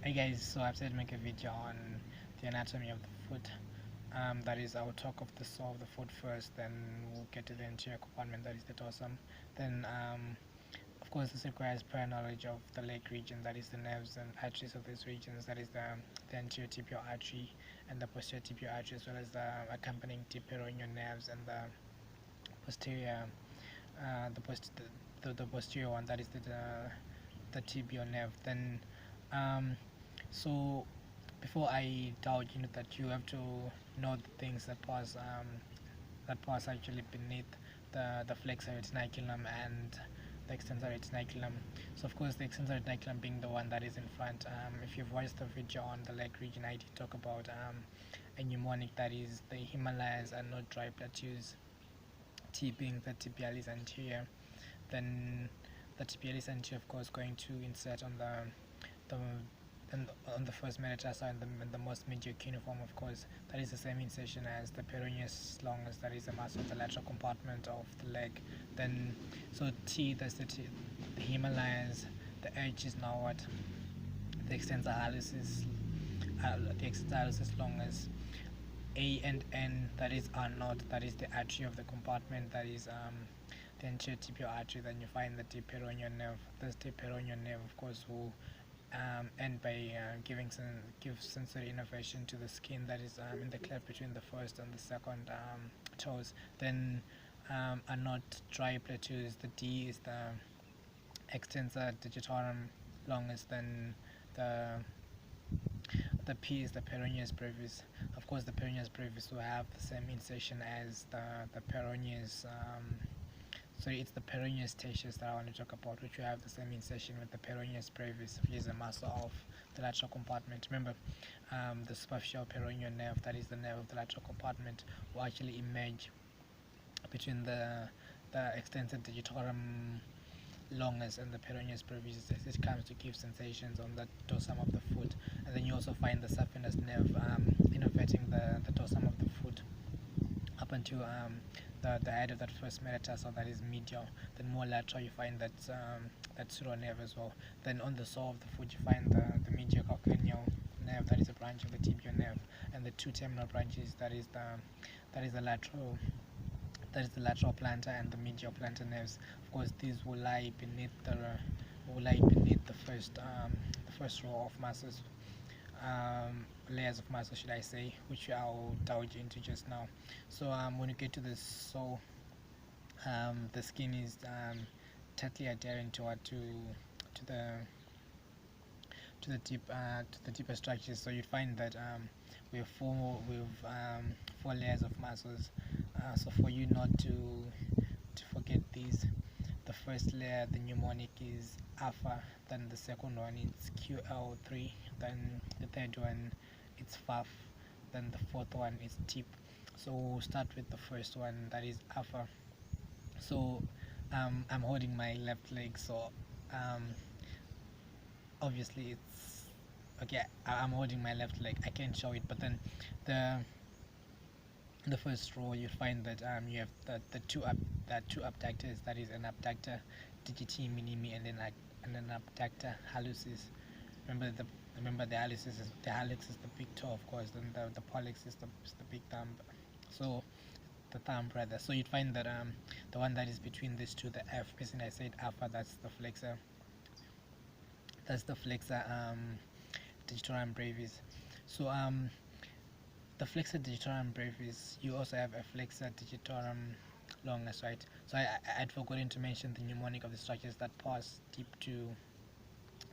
Hey guys, so I've said make a video on the anatomy of the foot. That is, I'll talk of the saw of the foot first, then we'll get to the anterior compartment, that is the dorsum. Then, of course, this requires prior knowledge of the leg region, that is the nerves and arteries of these regions, that is the anterior tibial artery and the posterior tibial artery, as well as the accompanying deep peroneal nerves and the posterior, the posterior one, that is the tibial nerve. Then, um, so before I doubt that you have to know the things that pass actually beneath the flexor retinaculum and the extensor retinaculum. So of course the extensor retinaculum being the one that is in front. If you've watched the video on the leg region, I did talk about a mnemonic, that is the Himalayas are not dry plateaus. T being the tibialis anterior, then the tibialis anterior of course going to insert on the and on the first metatarsal and the most medial cuneiform, of course, that is the same insertion as the Peroneus Longus, that is the muscle of the lateral compartment of the leg. Then, so T, that's the Himalayas, the H is now what? The extensor hallucis, the extensor hallucis longus. A and N, that is R naught, that is the artery of the compartment, that is the anterior tibial artery. Then you find the deep peroneal nerve. This deep peroneal nerve, of course, will end by give sensory innervation to the skin that is in the cleft between the first and the second toes. Then are not dry plateaus. The D is the extensor digitorum longus. Then the the P is the Peroneus Brevis. Of course, the Peroneus Brevis will have the same insertion as the Peroneus. Sorry, it's the Peroneus tertius that I want to talk about, which will have the same insertion with the Peroneus Brevis, which is a muscle of the lateral compartment. Remember, the superficial peroneal nerve, that is the nerve of the lateral compartment, will actually emerge between the extensor digitorum longus and the Peroneus brevis as it comes to give sensations on the dorsum of the foot. And then you also find the saphenous nerve innervating the dorsum of the foot up until the head of that first metatarsal, that is medial. Then more lateral you find that pseudo nerve as well. Then on the sole of the foot you find the medial calcaneal nerve, that is a branch of the tibial nerve, and the two terminal branches, that is the lateral, that is the lateral plantar and the medial plantar nerves. Of course, these will lie beneath the first row of muscles, layers of muscle, should I say, which I'll divulge into just now. So when you get to this, so the skin is tightly adherent to the to the deeper structures. So you find that we have four layers of muscles. So for you not to forget these, the first layer, the mnemonic, is alpha. Then the second one is QL3. Then the third one it's FAF. Then the fourth one is tip. So we'll start with the first one, that is alpha. So I'm holding my left leg, so um, obviously it's okay. I'm holding my left leg. I can't show it, but then the in the first row you find that you have the two abductors, that is an abductor digiti minimi and then an abductor hallucis. Remember the hallux is the big toe, of course. Then the pollex is the big thumb. So the thumb rather. So you'd find that the one that is between these two, the F, isn't I said alpha, that's the flexor. That's the flexor digitorum brevis. So the flexor digitorum brevis, you also have a flexor digitorum longus, right? So I'd forgotten to mention the mnemonic of the structures that pass deep to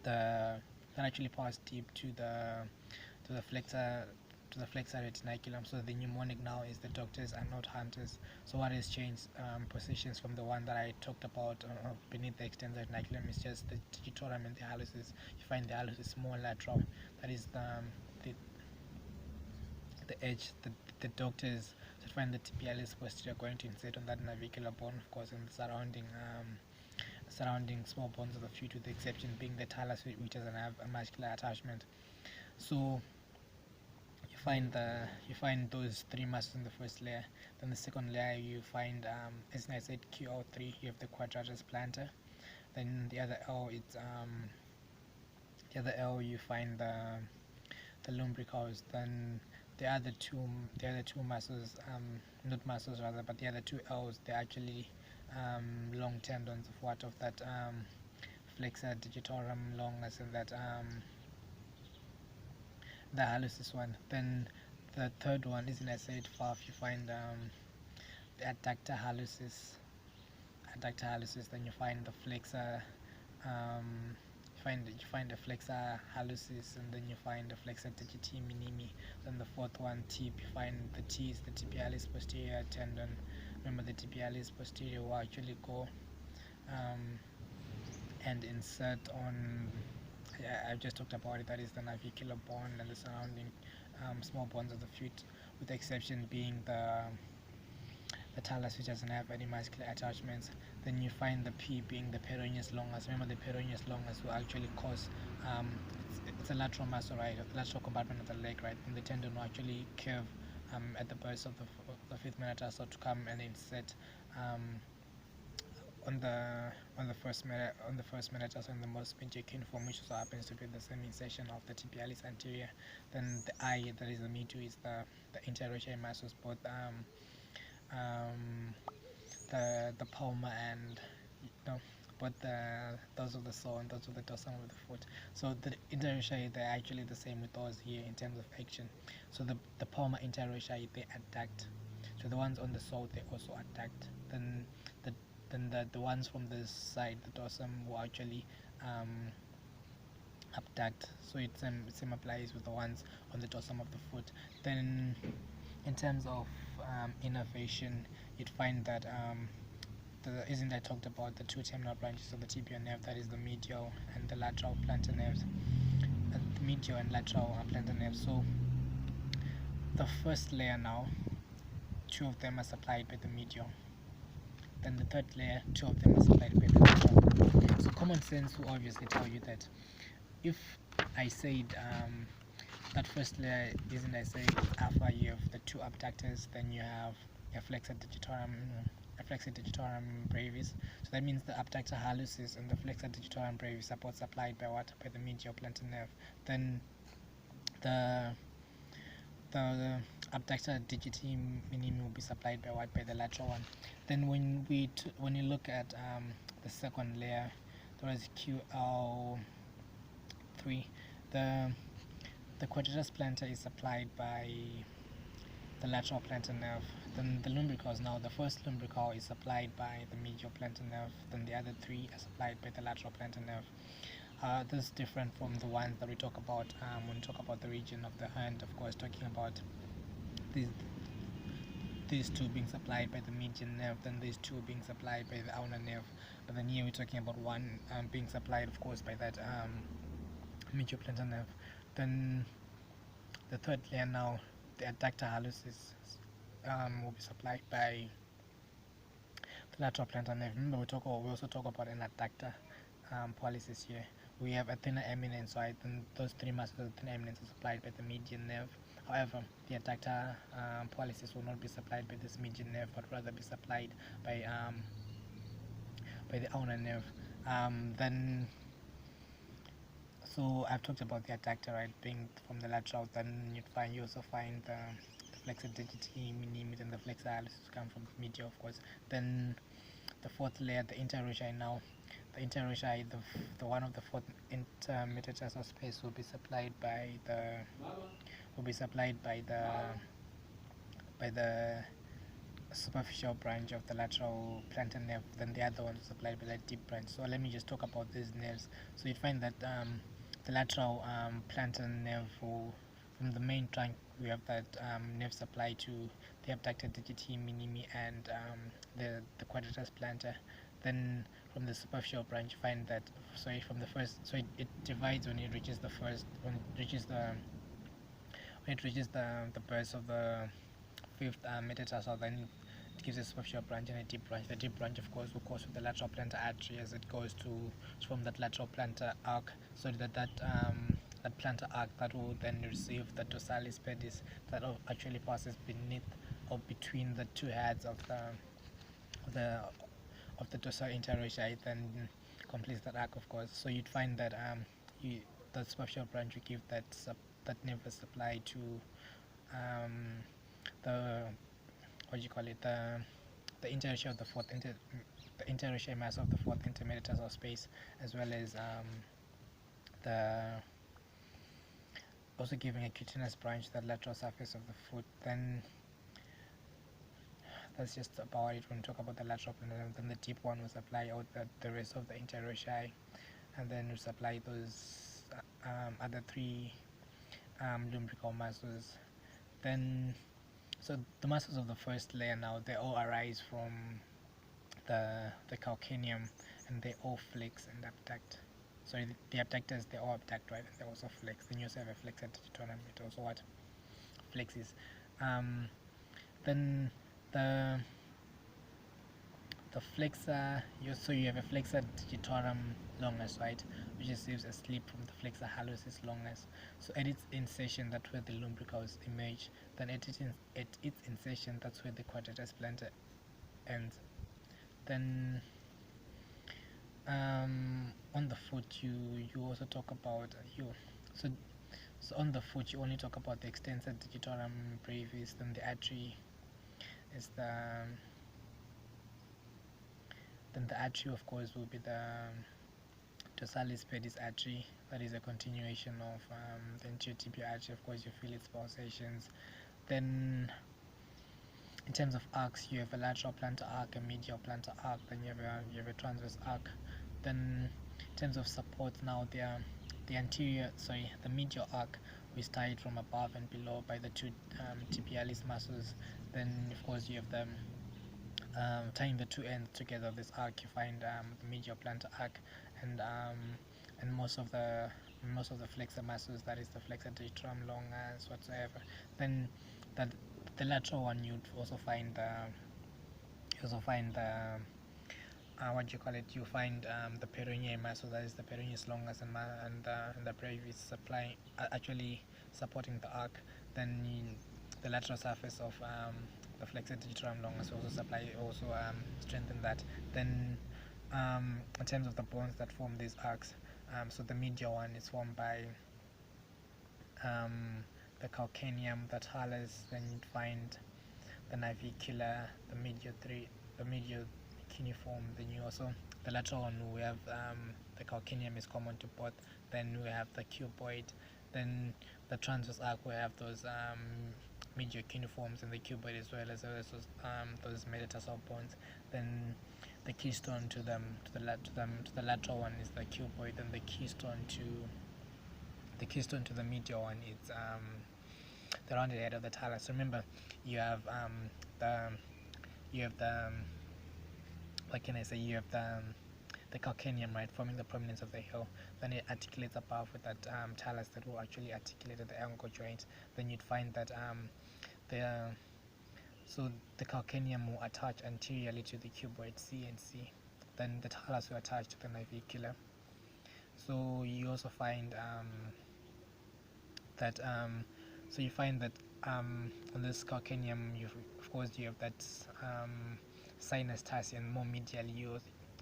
the that actually pass deep to the flexor retinaculum. So the mnemonic now is the doctors are not hunters. So what has changed positions from the one that I talked about beneath the extensor retinaculum is just the digitorum and the hallucis. You find the hallucis more lateral. That is the edge, the doctors should find the tibialis posterior going to insert on that navicular bone, of course, and the surrounding small bones of the foot, with the exception being the talus, which doesn't have a muscular attachment. So you find those three muscles in the first layer. Then the second layer you find, as I said, QO3. You have the quadratus plantar. Then the other L, it's the other L you find the lumbricals. Then the other two muscles, not muscles rather, but the other two L's, they're actually long tendons of that flexor digitorum longus and that the hallucis one. Then the third one, isn't I said far, you find the adductor hallucis. Then you find the flexor, you find the flexor hallucis, and then you find the flexor digiti minimi. Then the fourth one, tip, you find the T is the tibialis posterior tendon. Remember, the tibialis posterior will actually go and insert on, I've just talked about it, that is the navicular bone and the surrounding small bones of the foot, with the exception being the talus, which doesn't have any muscular attachments. Then you find the P being the Peroneus Longus. Remember, the Peroneus Longus will actually cause, it's a lateral muscle, right, the lateral compartment of the leg, right, and the tendon will actually curve at the base of the fifth metatarsal to come and insert on the first metatarsal in the most medial cuneiform, which also happens to be the same insertion of the tibialis anterior. Then the I, that is the medial, is the interosseous muscles, both the palmar and both those of the sole and those of the dorsum of the foot. So the interosseous, they're actually the same with those here in terms of action. So the palmar interosseous, they adduct. So the ones on the sole, they also adduct. Then the ones from the side, the dorsum, will actually abduct. So it same applies with the ones on the dorsum of the foot. Then in terms of innervation, you'd find that isn't I talked about the two terminal branches of the tibial nerve, that is the medial and the lateral plantar nerves, the medial and lateral plantar nerves. So the first layer now, two of them are supplied by the medial. Then the third layer, two of them are supplied by the lateral. So common sense will obviously tell you that if I said that first layer, isn't I said alpha, you have the two abductors, then you have a flexor digitorum brevis. So that means the abductor hallucis and the flexor digitorum brevis are both supplied by what? By the medial plantar nerve. Then the abductor digiti minimi will be supplied by what? By the lateral one. Then when you look at the second layer, there is QL3. The quadratus plantar is supplied by the lateral plantar nerve. Then the lumbricals, now the first lumbrical is supplied by the medial plantar nerve. Then the other three are supplied by the lateral plantar nerve. This is different from the ones that we talk about when we talk about the region of the hand, of course, talking about these two being supplied by the median nerve, then these two being supplied by the ulnar nerve. But then here we're talking about one being supplied, of course, by that medial plantar nerve. Then the third layer now, the adductor hallucis will be supplied by the lateral plantar nerve. Remember, we also talk about an adductor pollicis here. We have a thinner eminence, right? Then those three muscles of the thinner eminence are supplied by the median nerve. However, the adductor pollicis will not be supplied by this median nerve, but rather be supplied by the ulnar nerve. Then, so I've talked about the adductor, right, being from the lateral. Then you also find the flexor digiti minimi and the flexor hallucis come from the medial, of course. Then the fourth layer, the interosseous, now the interosseous, the one of the fourth intermetatarsal space will be supplied by the superficial branch of the lateral plantar nerve. Then the other one is supplied by the deep branch. So let me just talk about these nerves. So you find that the lateral plantar nerve, from the main trunk, we have that nerve supplied to the abductor digiti minimi and the quadratus plantar. Then from the superficial branch, you find that from the first, it divides when it reaches the base of the fifth metatarsal. Then it gives a superficial branch and a deep branch. The deep branch, of course, will course with the lateral plantar artery as it goes from that lateral plantar arc, so that plantar arc that will then receive the dorsalis pedis that actually passes beneath or between the two heads of the dorsal interosseous, then completes that arc, of course. So you'd find that that superficial branch we give that nervous supply to the what do you call it, the interratio of the the interracial mass of the fourth intermetatarsal space, as well as the also giving a cutaneous branch the lateral surface of the foot. Then that's just about it when we talk about the lateral plantar. Then the deep one will supply out the rest of the interracial, and then we supply those other three lumbrical muscles. Then so the muscles of the first layer now, they all arise from the calcaneum, and they all flex and abduct. Sorry, the abductors, they all abduct, right? They also flex. Then you also have a flexor digitorum, it also what flexes. Then the flexor, so you have a flexor digitorum longus, right, which receives a slip from the flexor hallucis longus. So at its insertion, that's where the lumbricals emerge. Then at its insertion, that's where the quadratus plantar ends. Then on the foot, you also talk about so on the foot you only talk about the extensor digitorum brevis. Then the artery is then the artery, of course, will be the dorsalis pedis artery. That is a continuation of the anterior tibial artery. Of course, you feel its pulsations. Then in terms of arcs, you have a lateral plantar arc, a medial plantar arc, then you have a transverse arc. Then in terms of supports, now the medial arc is tied from above and below by the two tibialis muscles. Then of course you have them tying the two ends together of this arc. You find the medial plantar arc, and most of the flexor muscles, that is the flexor digitorum longus whatsoever. Then the lateral one, you'd also find the what do you call it, you find the peroneal muscle, that is the Peroneus Longus and the Brevis actually supporting the arc. Then the lateral surface of the flexor digitorum longus also strengthen that. Then in terms of the bones that form these arcs, so the medial one is formed by the calcaneum, the talus. Then you'd find the navicular, the medial cuneiform. Then you also, the lateral one, we have the calcaneum is common to both. Then we have the cuboid. Then the transverse arc, we have those medial cuneiforms and the cuboid, as well as those metatarsal bones. Then the keystone to the lateral one is the cuboid, and the keystone to the medial one is the rounded head of the talus. Remember, you have the what can I say? You have the calcaneum, right, forming the prominence of the heel. Then it articulates above with that talus that will actually articulate at the ankle joint. Then you'd find that the calcaneum will attach anteriorly to the cuboid C and C. Then the talus will attach to the navicular. So you also find that on this calcaneum, of course you have that sinus tarsi, and more medially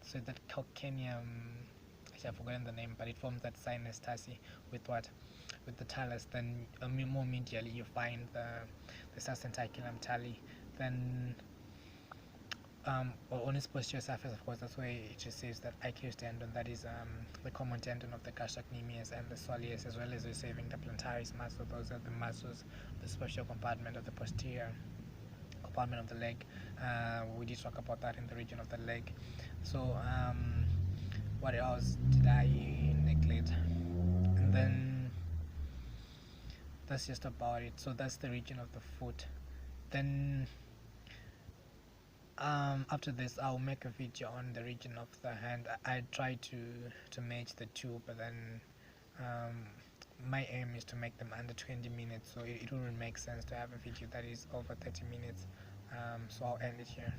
so that calcaneum, actually I've forgotten the name, but it forms that sinus tarsi with the talus. Then more medially you find the subtentaculum tali. Then on its posterior surface, of course, that's where it receives that Achilles tendon, that is the common tendon of the gastrocnemius and the soleus, as well as receiving the plantaris muscle. Those are the muscles, the special compartment of the posterior compartment of the leg. We did talk about that in the region of the leg. So what else did I neglect? And then that's just about it. So that's the region of the foot. Then after this, I'll make a video on the region of the hand. I try to match the two, but then my aim is to make them under 20 minutes, so it wouldn't make sense to have a video that is over 30 minutes. So I'll end it here.